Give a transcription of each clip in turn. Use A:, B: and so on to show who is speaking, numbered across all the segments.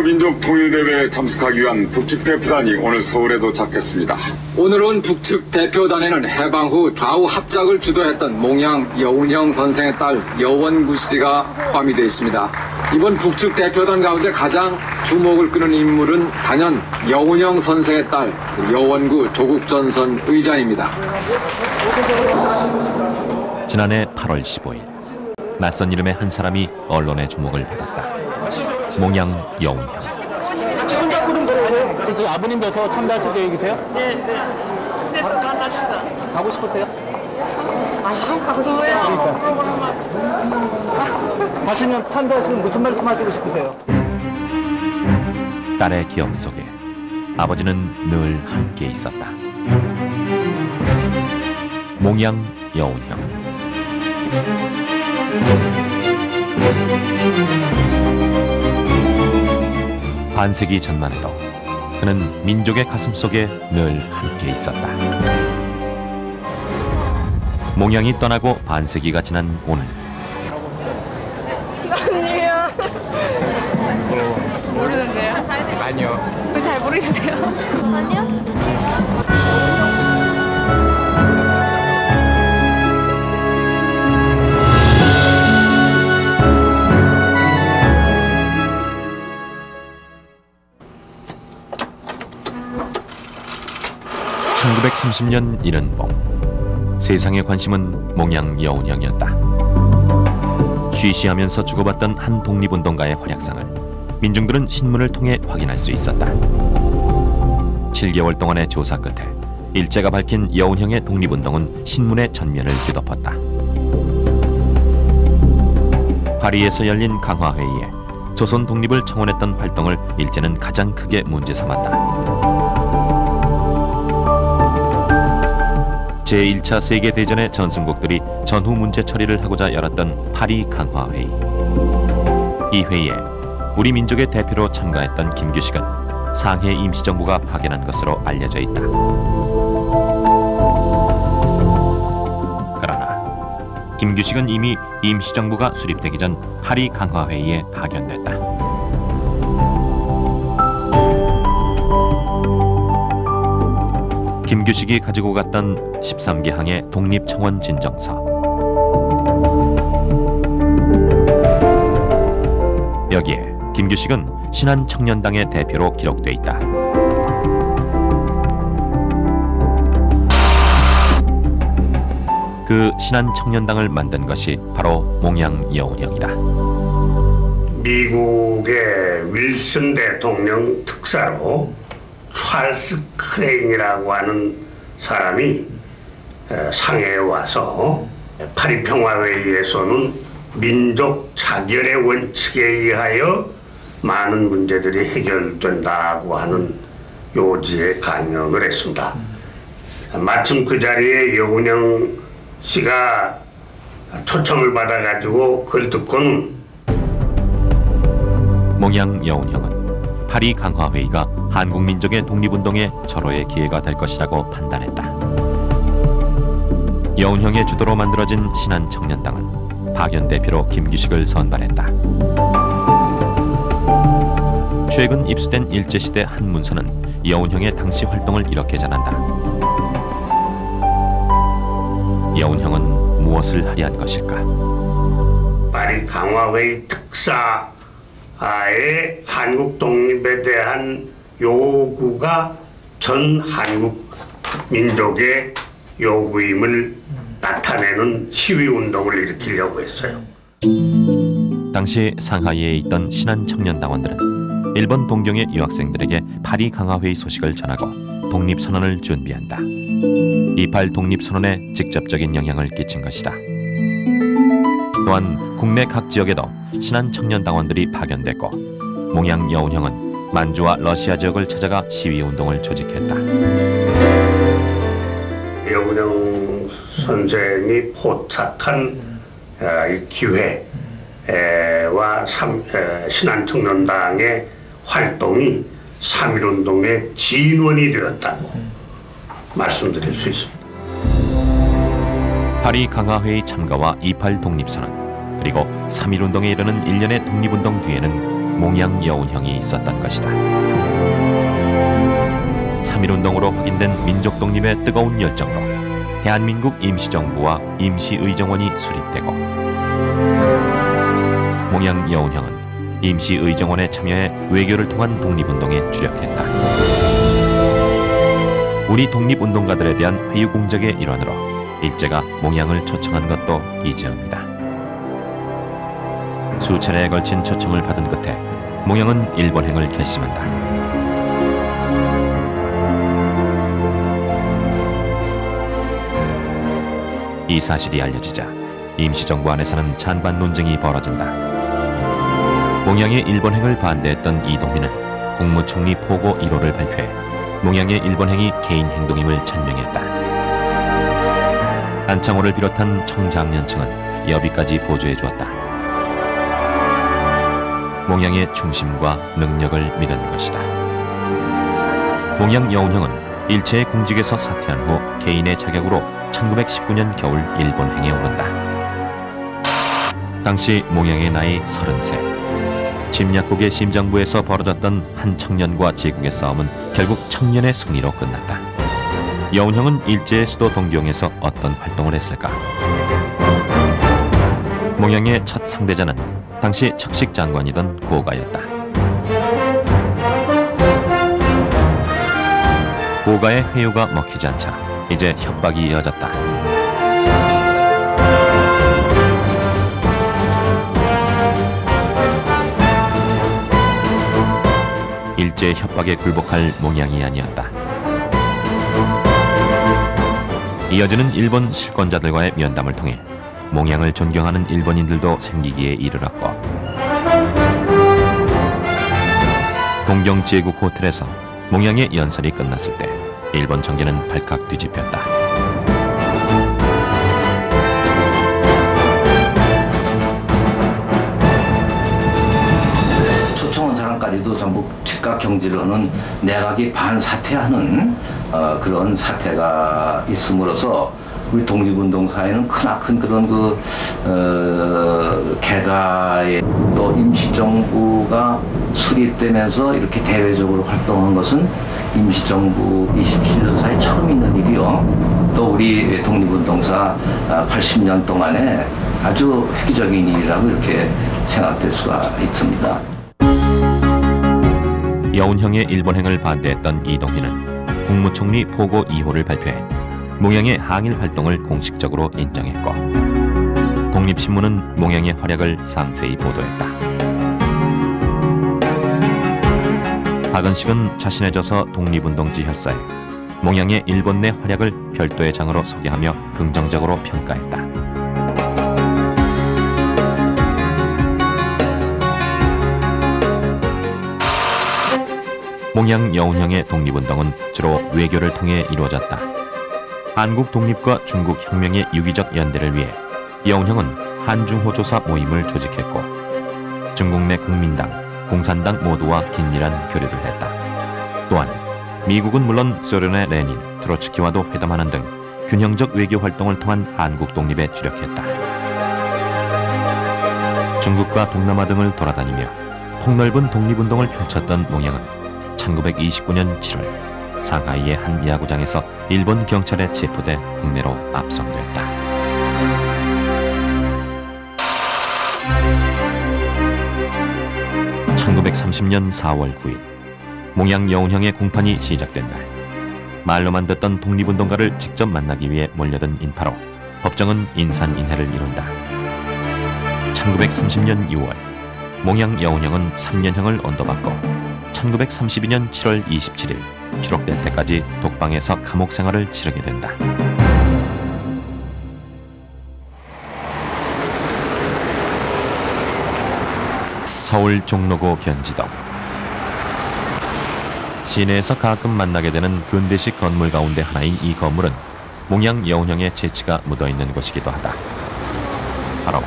A: 민족 통일대회에 참석하기 위한 북측 대표단이 오늘 서울에 도착했습니다.
B: 오늘 온 북측 대표단에는 해방 후 좌우 합작을 주도했던 몽양 여운형 선생의 딸 여원구 씨가 포함이 되어 있습니다. 이번 북측 대표단 가운데 가장 주목을 끄는 인물은 단연 여운형 선생의 딸 여원구 조국전선 의장입니다.
C: 지난해 8월 15일 낯선 이름의 한 사람이 언론의 주목을 받았다. 몽양 여운형.
D: 손잡고 좀 걸어보세요. 지금 아버님 뵈서 참배하실 계획이세요?
E: 네. 근데 또 만나시다.
D: 가고 싶으세요?
E: 가고 싶어요.
D: 가시면 참배하시면 무슨 말씀 하시고 싶으세요?
C: 딸의 기억 속에 아버지는 늘 함께 있었다. 몽양 여운형. 반세기 전만 해도 그는 민족의 가슴속에 늘 함께 있었다. 몽양이 떠나고 반세기가 지난 오늘
E: 이거 아니에요. 모르는데요?
D: 아니요.
E: 그거 잘 모르겠는데요? 아니요?
C: 1930년 이른 봄 세상의 관심은 몽양 여운형이었다. 쉬쉬하면서 주고받던 한 독립운동가의 활약상을 민중들은 신문을 통해 확인할 수 있었다. 7개월 동안의 조사 끝에 일제가 밝힌 여운형의 독립운동은 신문의 전면을 뒤덮었다. 파리에서 열린 강화회의에 조선 독립을 청원했던 활동을 일제는 가장 크게 문제 삼았다. 제1차 세계대전의 전승국들이 전후 문제 처리를 하고자 열었던 파리 강화회의. 이 회의에 우리 민족의 대표로 참가했던 김규식은 상해 임시정부가 파견한 것으로 알려져 있다. 그러나 김규식은 이미 임시정부가 수립되기 전 파리 강화회의에 파견됐다. 김규식이 가지고 갔던 13개 항의 독립청원 진정서. 여기에 김규식은 신한청년당의 대표로 기록돼 있다. 그 신한청년당을 만든 것이 바로 몽양 여운형이다.
F: 미국의 윌슨 대통령 특사로 찰스 크레인이라고 하는 사람이 상해에 와서 파리 평화회의에서는 민족 자결의 원칙에 의하여 많은 문제들이 해결된다고 하는 요지에 강연을 했습니다. 마침 그 자리에 여운형 씨가 초청을 받아가지고 그걸 듣고는
C: 몽양 여운형은 파리 강화회의가 한국 민족의 독립운동의 절호의 기회가 될 것이라고 판단했다. 여운형의 주도로 만들어진 신한청년당은 파견 대표로 김규식을 선발했다. 최근 입수된 일제시대 한 문서는 여운형의 당시 활동을 이렇게 전한다. 여운형은 무엇을 하려 한 것일까?
F: 파리 강화회의 특사의 한국 독립에 대한 요구가 전 한국 민족의 요구임을 나타내는 시위운동을 일으키려고 했어요.
C: 당시 상하이에 있던 신한청년당원들은 일본 동경의 유학생들에게 파리 강화회의 소식을 전하고 독립선언을 준비한다. 28 독립선언에 직접적인 영향을 끼친 것이다. 또한 국내 각 지역에도 신한청년당원들이 파견됐고 몽양 여운형은 만주와 러시아 지역을 찾아가 시위운동을 조직했다.
F: 여운형 선생이 포착한 이 기회와 신한청년당의 활동이 3.1운동의 진원이 되었다고 말씀드릴 수 있습니다.
C: 파리 강화회의 참가와 28 독립선언 그리고 3.1운동에 이르는 일련의 독립운동 뒤에는 몽양 여운형이 있었던 것이다. 3.1운동으로 확인된 민족 독립의 뜨거운 열정으로 대한민국 임시정부와 임시의정원이 수립되고 몽양 여운형은 임시의정원에 참여해 외교를 통한 독립운동에 주력했다. 우리 독립운동가들에 대한 회유공적의 일환으로 일제가 몽양을 초청한 것도 이즈음이다. 수차례에 걸친 초청을 받은 끝에 몽양은 일본행을 결심한다. 이 사실이 알려지자 임시정부 안에서는 찬반 논쟁이 벌어진다. 몽양의 일본행을 반대했던 이동희는 국무총리 포고 1호를 발표해 몽양의 일본행이 개인 행동임을 천명했다. 안창호를 비롯한 청장년층은 여비까지 보조해 주었다. 몽양의 중심과 능력을 믿은 것이다. 몽양 여운형은 일체의 공직에서 사퇴한 후 개인의 자격으로 1919년 겨울 일본행에 오른다. 당시 몽양의 나이 33. 침략국의 심장부에서 벌어졌던 한 청년과 제국의 싸움은 결국 청년의 승리로 끝났다. 여운형은 일제의 수도 동경에서 어떤 활동을 했을까? 몽양의 첫 상대자는 당시 척식 장관이던 고가였다. 고가의 회유가 먹히지 않자 이제 협박이 이어졌다. 일제의 협박에 굴복할 몽양이 아니었다. 이어지는 일본 실권자들과의 면담을 통해 몽양을 존경하는 일본인들도 생기기에 이르렀고 동경 제국 호텔에서 몽양의 연설이 끝났을 때 일본 정계는 발칵 뒤집혔다.
G: 초청한 사람까지도 전부 즉각 경질을 하는 내각이 반사퇴하는 그런 사태가 있음으로써 우리 독립운동 사회는 크나큰 그런 개가의 또 임시정부가 수립되면서 이렇게 대외적으로 활동한 것은 임시정부 27년 사이 처음 있는 일이요. 또 우리 독립운동사 80년 동안에 아주 획기적인 일이라고 이렇게 생각될 수가 있습니다.
C: 여운형의 일본행을 반대했던 이동희는 국무총리 포고 2호를 발표해 몽양의 항일 활동을 공식적으로 인정했고 독립신문은 몽양의 활약을 상세히 보도했다. 박은식은 자신의 저서 독립운동지 혈사에 몽양의 일본 내 활약을 별도의 장으로 소개하며 긍정적으로 평가했다. 몽양 여운형의 독립운동은 주로 외교를 통해 이루어졌다. 한국 독립과 중국 혁명의 유기적 연대를 위해 여운형은 한중호 조사 모임을 조직했고 중국 내 국민당, 공산당 모두와 긴밀한 교류를 했다. 또한 미국은 물론 소련의 레닌, 트로츠키와도 회담하는 등 균형적 외교 활동을 통한 한국 독립에 주력했다. 중국과 동남아 등을 돌아다니며 폭넓은 독립운동을 펼쳤던 몽양은 1929년 7월 상하이의 한 야구장에서 일본 경찰에 체포돼 국내로 압송됐다. (1930년 4월 9일) 몽양 여운형의 공판이 시작된 날, 말로만 듣던 독립운동가를 직접 만나기 위해 몰려든 인파로 법정은 인산인해를 이룬다. 1930년 6월 몽양 여운형은 3년형을 언도받고 1932년 7월 27일 추록될 때까지 독방에서 감옥 생활을 치르게 된다. 서울 종로구 견지동. 시내에서 가끔 만나게 되는 근대식 건물 가운데 하나인 이 건물은 몽양 여운형의 재치가 묻어있는 곳이기도 하다. 바로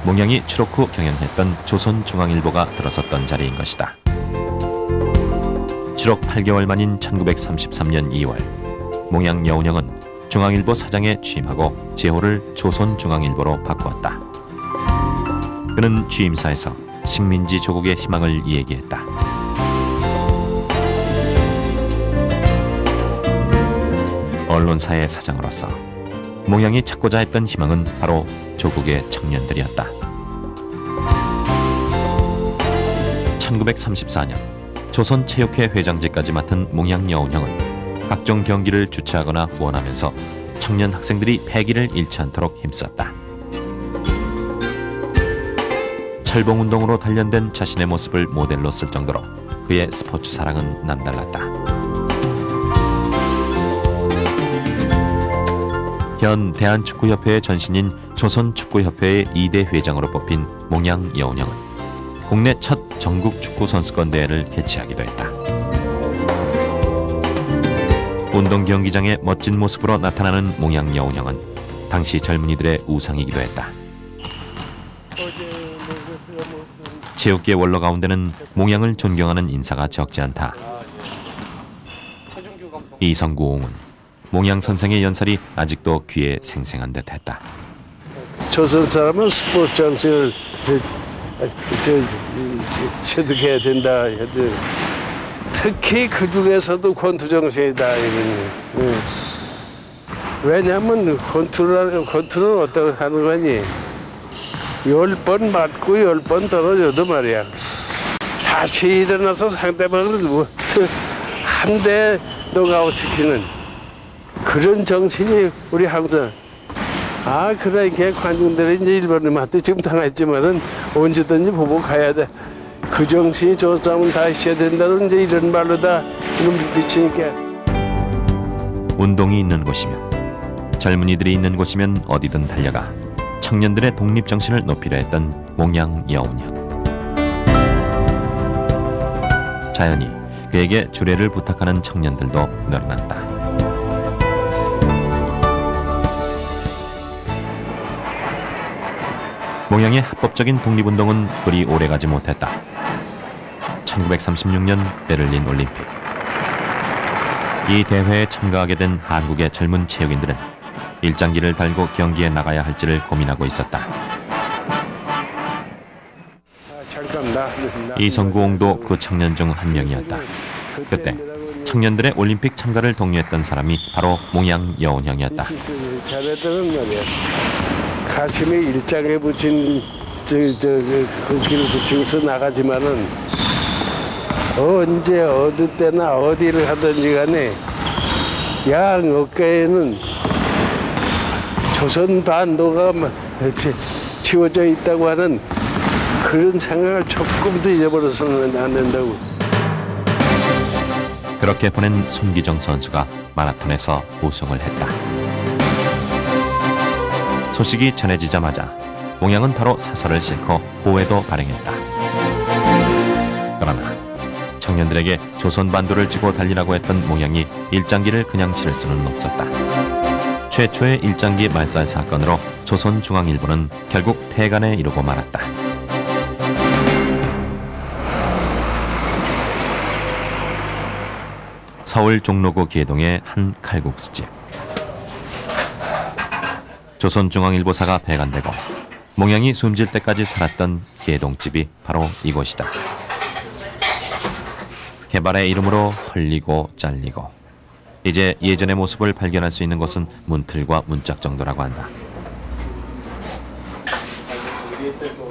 C: 몽양이 추록 후 경영했던 조선중앙일보가 들어섰던 자리인 것이다. 추록 8개월 만인 1933년 2월 몽양 여운형은 중앙일보 사장에 취임하고 제호를 조선중앙일보로 바꾸었다. 그는 취임사에서 식민지 조국의 희망을 이야기했다. 언론사의 사장으로서 몽양이 찾고자 했던 희망은 바로 조국의 청년들이었다. 1934년 조선체육회 회장직까지 맡은 몽양 여운형은 각종 경기를 주최하거나 후원하면서 청년 학생들이 패기를 잃지 않도록 힘썼다. 철봉운동으로 단련된 자신의 모습을 모델로 쓸 정도로 그의 스포츠 사랑은 남달랐다. 현 대한축구협회의 전신인 조선축구협회의 2대 회장으로 뽑힌 몽양 여운형은 국내 첫 전국 축구 선수권 대회를 개최하기도 했다. 운동 경기장의 멋진 모습으로 나타나는 몽양 여운형은 당시 젊은이들의 우상이기도 했다. 체육계 원로 가운데는 몽양을 존경하는 인사가 적지 않다. 이성구옹은 몽양 선생의 연설이 아직도 귀에 생생한 듯했다.
H: 조선 사람은 스포츠 정신을 체득해야 된다. 특히 그 중에서도 권투 정신이다. 왜냐하면 권투는 어떻게 하는 거니? 10번 맞고 10번 떨어져도 말이야. 다시 일어나서 상대방을 한 대 노가웃시키는 그런 정신이 우리 한국 그러니까 관중들이 이제 일본님한테 지금 당했지만은 언제든지 보고 가야 돼. 그 정신이 좋은 사람은 다 있어야 된다는 이제 이런 말로 다 미치니까.
C: 운동이 있는 곳이면, 젊은이들이 있는 곳이면 어디든 달려가 청년들의 독립 정신을 높이려 했던 몽양 여운형. 자연히 그에게 주례를 부탁하는 청년들도 늘어났다. 몽양의 합법적인 독립운동은 그리 오래가지 못했다. 1936년 베를린 올림픽. 이 대회에 참가하게 된 한국의 젊은 체육인들은 일장기를 달고 경기에 나가야 할지를 고민하고 있었다. 이성구옹도 그 청년 중 한 명이었다. 그때 청년들의 올림픽 참가를 독려했던 사람이 바로 몽양 여운형이었다.
H: 잘했다는 말이야. 가슴에 일장에 붙인 그 길을 붙이고서 나가지만은 언제 어느 때나 어디를 하든지 간에 양 어깨에는 조선 반도가 치워져 있다고 하는 그런 생각을 조금도 잊어버려서는 안 된다고.
C: 그렇게 보낸 손기정 선수가 마라톤에서 우승을 했다. 소식이 전해지자마자 몽양은 바로 사설을 싣고 호회도 발행했다. 그러나 청년들에게 조선 반도를 지고 달리라고 했던 몽양이 일장기를 그냥 칠 수는 없었다. 최초의 일장기 말살 사건으로 조선중앙일보는 결국 폐간에 이르고 말았다. 서울 종로구 계동의 한 칼국수집. 조선중앙일보사가 폐간되고 몽양이 숨질 때까지 살았던 계동집이 바로 이곳이다. 개발의 이름으로 헐리고 잘리고 이제 예전의 모습을 발견할 수 있는 곳은 문틀과 문짝 정도라고 한다.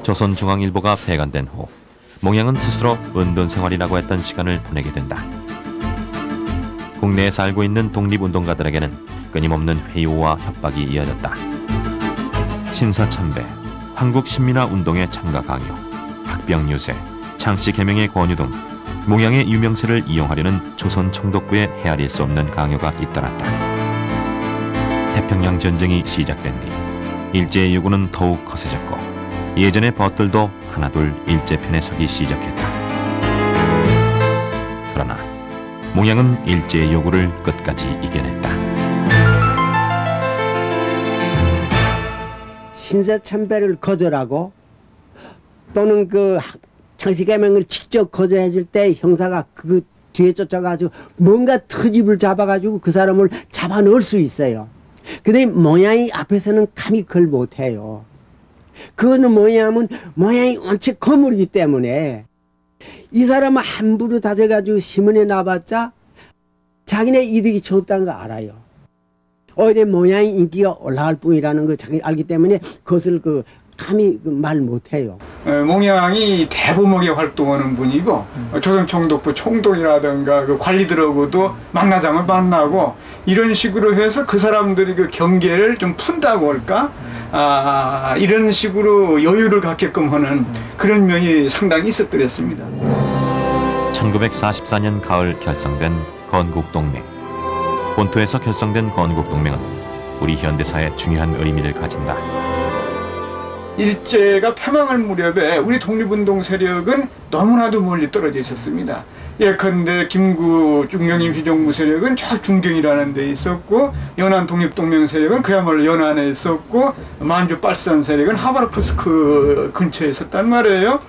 C: 조선중앙일보가 폐간된 후 몽양은 스스로 은둔생활이라고 했던 시간을 보내게 된다. 국내에 살고 있는 독립운동가들에게는 끊임없는 회유와 협박이 이어졌다. 신사참배, 한국신민화운동의 참가 강요, 학병유세, 장씨개명의 권유 등 몽양의 유명세를 이용하려는 조선 총독부의 헤아릴 수 없는 강요가 잇따랐다. 태평양 전쟁이 시작된 뒤 일제의 요구는 더욱 거세졌고 예전의 벗들도 하나둘 일제 편에 서기 시작했다. 그러나 몽양은 일제의 요구를 끝까지 이겨냈다.
I: 신사참배를 거절하고 또는 그 장씨개명을 직접 거절해줄 때 형사가 그 뒤에 쫓아가지고 뭔가 트집을 잡아가지고 그 사람을 잡아넣을 수 있어요. 근데 몽양이 앞에서는 감히 그걸 못해요. 그거는 뭐냐면 모양이 엄청 거물이기 때문에 이 사람은 함부로 다져가지고 신문에 나봤자 자기네 이득이 적다는 거 알아요. 오히려 모양이 인기가 올라갈 뿐이라는 걸 자기 알기 때문에 그것을 감히 말 못해요.
J: 몽양이 대범하게 활동하는 분이고 조선총독부 총독이라든가 그 관리들하고도 만나자면 만나고 이런 식으로 해서 그 사람들이 그 경계를 좀 푼다고 할까? 이런 식으로 여유를 갖게끔 하는 그런 면이 상당히 있었더랬습니다.
C: 1944년 가을 결성된 건국동맹. 본토에서 결성된 건국동맹은 우리 현대사에 중요한 의미를 가진다.
J: 일제가 패망할 무렵에 우리 독립운동 세력은 너무나도 멀리 떨어져 있었습니다. 예컨대 김구 중경임 휘정부 세력은 저 중경이라는 데 있었고, 연안 독립동맹 세력은 그야말로 연안에 있었고, 만주 빨산 세력은 하바르프스크 근처에 있었단 말이에요.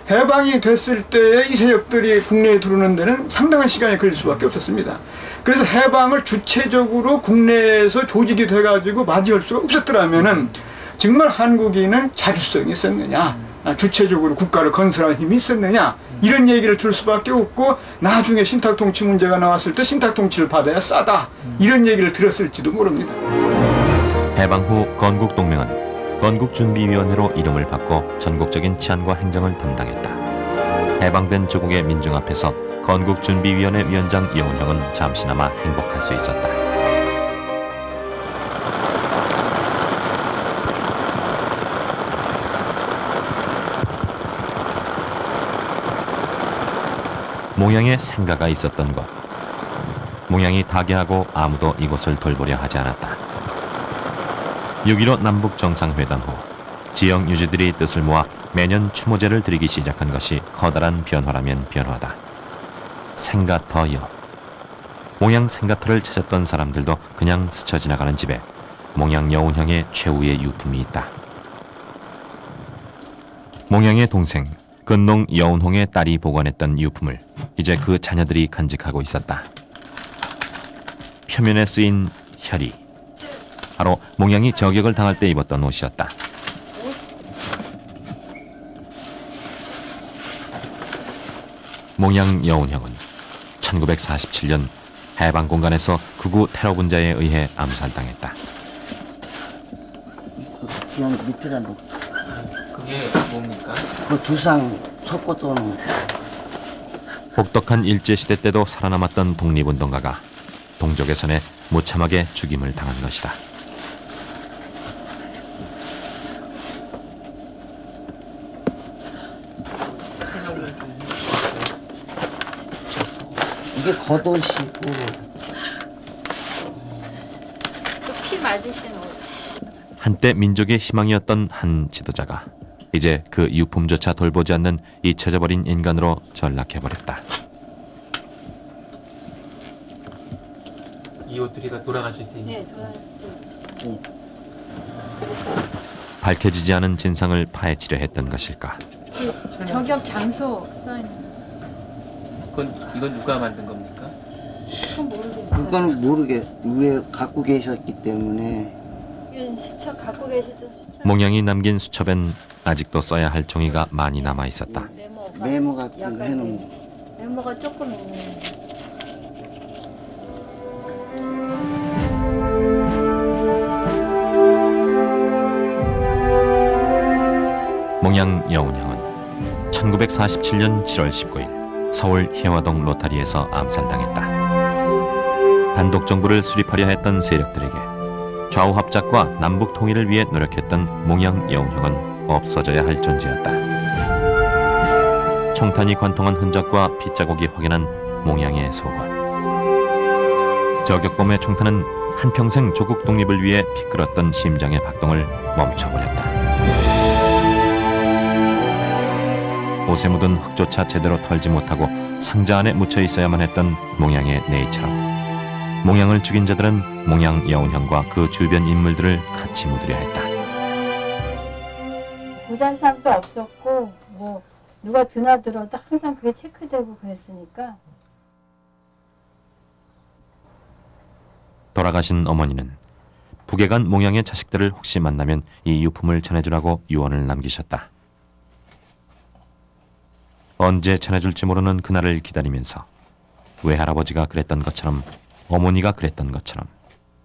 J: 해방이 됐을 때에 이 세력들이 국내에 들어오는 데는 상당한 시간이 걸릴 수밖에 없었습니다. 그래서 해방을 주체적으로 국내에서 조직이 돼가지고 맞이할 수가 없었더라면은 정말 한국인은 자주성이 있었느냐, 주체적으로 국가를 건설할 힘이 있었느냐, 이런 얘기를 들을 수밖에 없고, 나중에 신탁통치 문제가 나왔을 때 신탁통치를 받아야 싸다, 이런 얘기를 들었을지도 모릅니다.
C: 해방 후 건국동맹은 건국준비위원회로 이름을 바꿔 전국적인 치안과 행정을 담당했다. 해방된 조국의 민중 앞에서 건국준비위원회 위원장 여운형은 잠시나마 행복할 수 있었다. 몽양의 생가가 있었던 곳. 몽양이 타계하고 아무도 이곳을 돌보려 하지 않았다. 6.15 남북 정상회담 후 지역 유지들이 뜻을 모아 매년 추모제를 드리기 시작한 것이 커다란 변화라면 변화다. 생가터여. 몽양 생가터를 찾았던 사람들도 그냥 스쳐 지나가는 집에 몽양 여운형의 최후의 유품이 있다. 몽양의 동생 근농 여운홍의 딸이 보관했던 유품을 이제 그 자녀들이 간직하고 있었다. 표면에 쓰인 혈이 바로 몽양이 저격을 당할 때 입었던 옷이었다. 몽양 여운형은 1947년 해방 공간에서 극우 테러 분자에 의해 암살당했다.
K: 그냥 밑에다 놓고.
D: 그게 뭡니까?
K: 그 두상 섞어놓은.
C: 혹독한 일제시대 때도 살아남았던 독립운동가가 동족의 손에 무참하게 죽임을 당한 것이다.
K: 이게 겉옷이고.
E: 피 맞으신 옷.
C: 한때 민족의 희망이었던 한 지도자가 이제 그 유품조차 돌보지 않는 잊혀져버린 인간으로 전락해버렸다.
D: 이 옷들이 다 돌아가실 때.
E: 네, 돌아가실 때.
C: 밝혀지지 않은 진상을 파헤치려 했던 것일까?
E: 그 저격 장소 써있는.
D: 이건 누가 만든 겁니까?
E: 그건 모르겠어요.
K: 그건 왜 갖고 계셨기 때문에.
E: 이건 수첩 갖고 계시던 수첩.
C: 몽양이 남긴 수첩엔 아직도 써야 할 종이가 많이 남아 있었다.
K: 메모 같은 거 해놓은.
E: 메모가 조금 있네.
C: 몽양 여운형은 1947년 7월 19일 서울 혜화동 로타리에서 암살당했다. 단독 정부를 수립하려 했던 세력들에게 좌우 합작과 남북 통일을 위해 노력했던 몽양 여운형은 없어져야 할 존재였다. 총탄이 관통한 흔적과 핏자국이 확인한 몽양의 속옷. 저격범의 총탄은 한평생 조국 독립을 위해 피끓었던 심장의 박동을 멈춰버렸다. 옷에 묻은 흙조차 제대로 털지 못하고 상자 안에 묻혀 있어야만 했던 몽양의 내일처럼 몽양을 죽인 자들은 몽양 여운형과 그 주변 인물들을 같이 묻으려 했다.
E: 고잔삼도 없었고 뭐 누가 드나들어도 항상 그게 체크되고 그랬으니까.
C: 돌아가신 어머니는 북에 간 몽양의 자식들을 혹시 만나면 이 유품을 전해주라고 유언을 남기셨다. 언제 전해줄지 모르는 그날을 기다리면서 외할아버지가 그랬던 것처럼 어머니가 그랬던 것처럼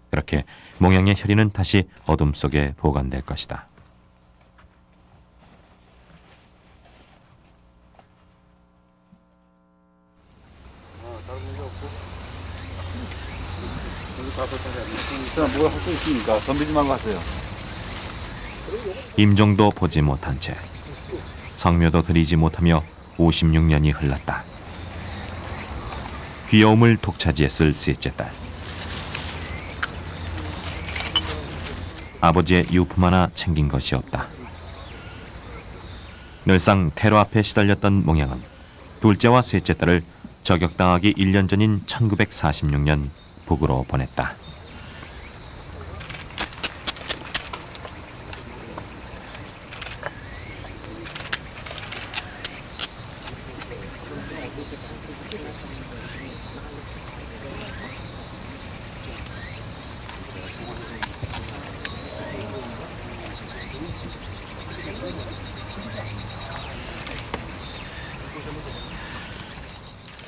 C: 그렇게 몽양의 혈의는 다시 어둠 속에 보관될 것이다.
L: 뭐가 할 수 있으니까 덤비지만 가세요.
C: 임종도 보지 못한 채 성묘도 드리지 못하며 56년이 흘렀다. 귀여움을 독차지했을 셋째 딸. 아버지의 유품 하나 챙긴 것이 없다. 늘상 테러 앞에 시달렸던 몽양은 둘째와 셋째 딸을 저격당하기 1년 전인 1946년 북으로 보냈다.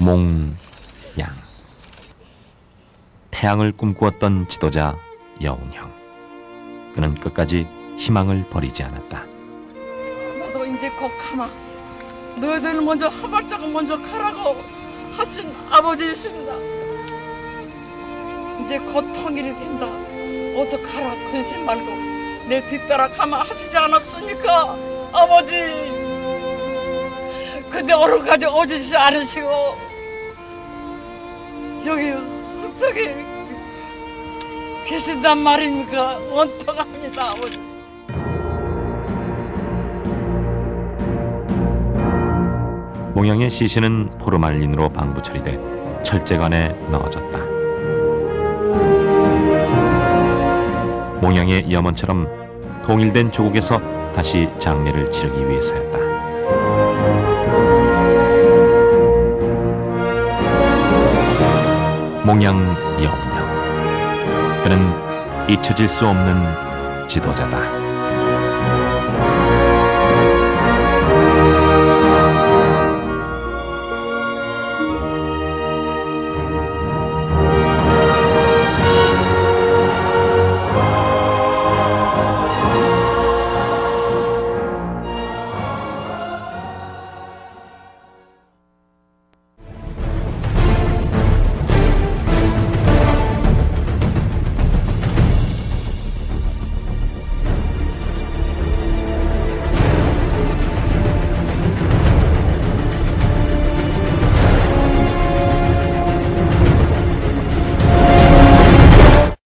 C: 몽양. 태양을 꿈꾸었던 지도자 여운형. 그는 끝까지 희망을 버리지 않았다.
M: 나도 이제 곧 가마. 너희들 먼저 한 발자국 먼저 가라고 하신 아버지이십니다. 이제 곧 통일이 된다. 어서 가라 근심 말고 내 뒤따라 가마 하시지 않았습니까 아버지. 근데 오늘까지 오시지 않으시고 여기 흙속에 계신단 말입니까? 원통합니다 아버지.
C: 몽양의 시신은 포르말린으로 방부 처리돼 철제관에 넣어졌다. 몽양의 염원처럼 통일된 조국에서 다시 장례를 치르기 위해서였다. 몽양 여운형. 그는 잊혀질 수 없는 지도자다.